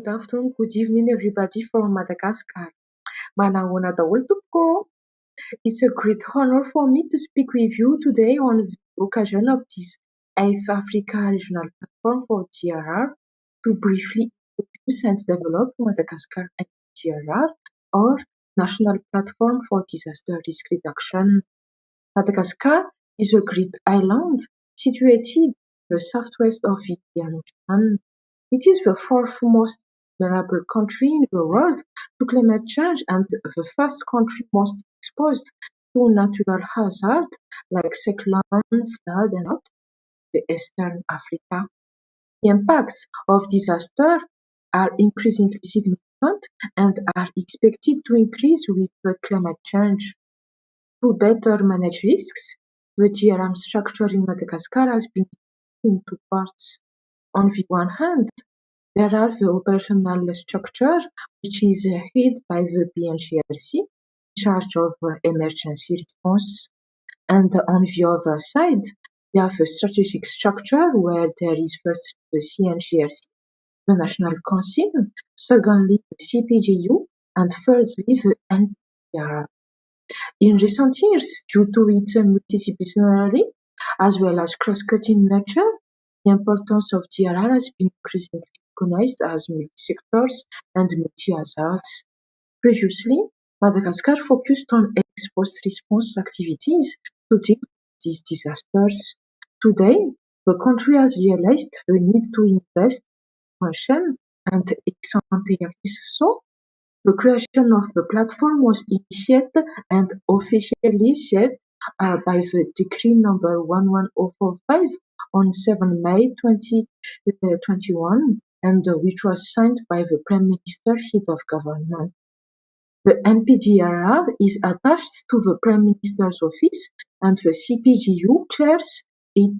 Good afternoon, good evening, everybody from Madagascar. Manahoana daholo tompoko. It's a great honor for me to speak with you today on the occasion of this 8th Africa Regional Platform for DRR to briefly introduce and develop Madagascar and DRR, or National Platform for Disaster Risk Reduction. Madagascar is a great island situated in the southwest of the Indian Ocean. It is the fourth most vulnerable country in the world to climate change and the first country most exposed to natural hazards like cyclone, flood, and drought in Eastern Africa. The impacts of disaster are increasingly significant and are expected to increase with climate change. To better manage risks, the DRM structure in Madagascar has been divided in two parts. On the one hand, there are the operational structure, which is headed by the BNGRC, in charge of emergency response. And on the other side, we have the strategic structure, where there is first the CNGRC, the National Council, secondly the CPGU, and thirdly the NPDRR. In recent years, due to its multidisciplinary as well as cross-cutting nature, the importance of DRR has been increasingly recognized as multi-sectors and multi-hazards. Previously, Madagascar focused on ex-post response activities to deal with these disasters. Today, the country has realized the need to invest in prevention and ex-ante activities. So, the creation of the platform was initiated and officially set by the Decree number 11045 on 7 May 2021, and which was signed by the Prime Minister, head of government. The NPDRR is attached to the Prime Minister's office, and the CPGU chairs it.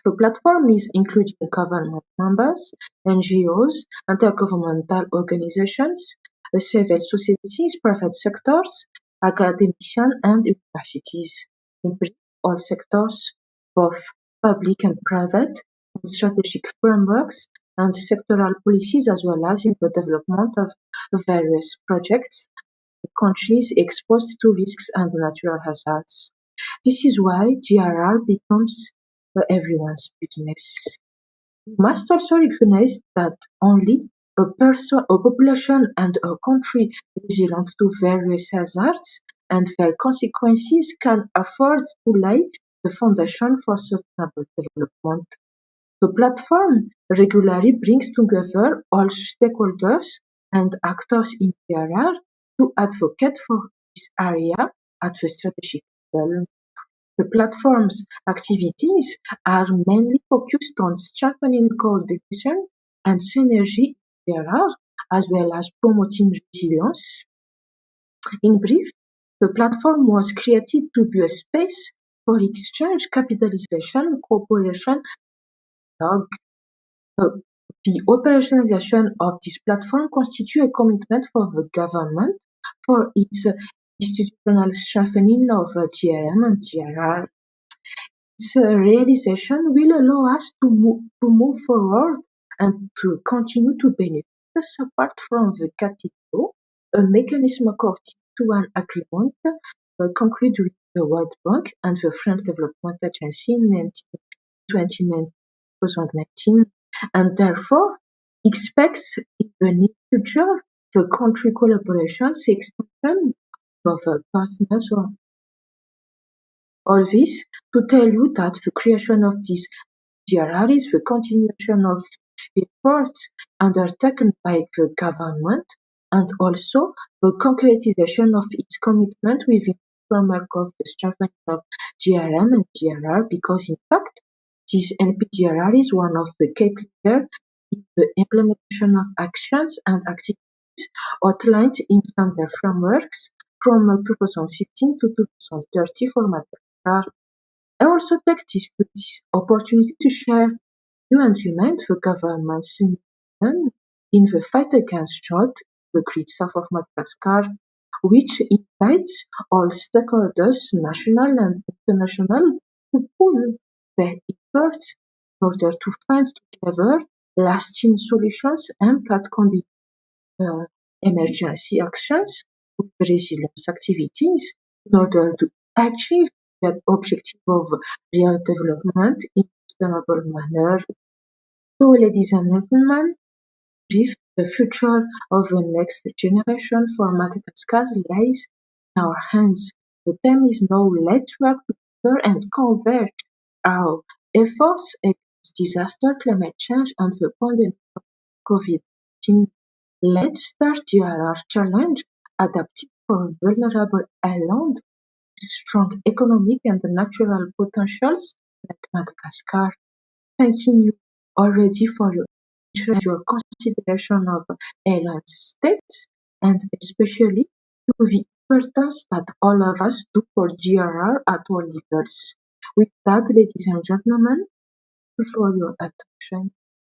The platform is including government members, NGOs, intergovernmental organizations, civil societies, private sectors, academicians, and universities. In brief, all sectors, both public and private, in strategic frameworks and sectoral policies, as well as in the development of various projects in countries exposed to risks and natural hazards. This is why DRR becomes everyone's business. We must also recognize that only a population and a country resilient to various hazards and their consequences can afford to lay the foundation for sustainable development. The platform regularly brings together all stakeholders and actors in DRR to advocate for this area at the strategic level. The platform's activities are mainly focused on strengthening coordination and synergy in DRR, as well as promoting resilience. In brief, the platform was created to be a space for exchange, capitalization, cooperation, and dialogue. The operationalization of this platform constitutes a commitment for the government for its institutional strengthening of DRM and DRR. Its realization will allow us to move forward and to continue to benefit apart from the CATITO, a mechanism according to an agreement concluded with the World Bank and the French Development Agency in 2019, and therefore expects in the near future the country collaborations extension of partners. All this to tell you that the creation of this DRR is the continuation of efforts undertaken by the government and also the concretization of its commitment within the framework of the strengthening of DRM and DRR, because in fact this NPDRR is one of the key players in the implementation of actions and activities outlined in standard frameworks from 2015 to 2030 for Madagascar. I also take this opportunity to share you and remind the government's commitment in the fight against drought in the great south of Madagascar, which invites all stakeholders, national and international, to pool their efforts in order to find together lasting solutions aimed at combating emergency actions with resilience activities in order to achieve the objective of real development in a sustainable manner. So, ladies and gentlemen, brief, the future of the next generation for Madagascar lies in our hands. The time is now. Let's work together and converge our efforts against disaster, climate change, and the pandemic of COVID-19. Let's start our challenge, adapting for vulnerable island with strong economic and natural potentials like Madagascar. Thanking you already for your interest and your consideration of island states, and especially to the importance that all of us do for DRR at all levels. With that, ladies and gentlemen, thank you for your attention.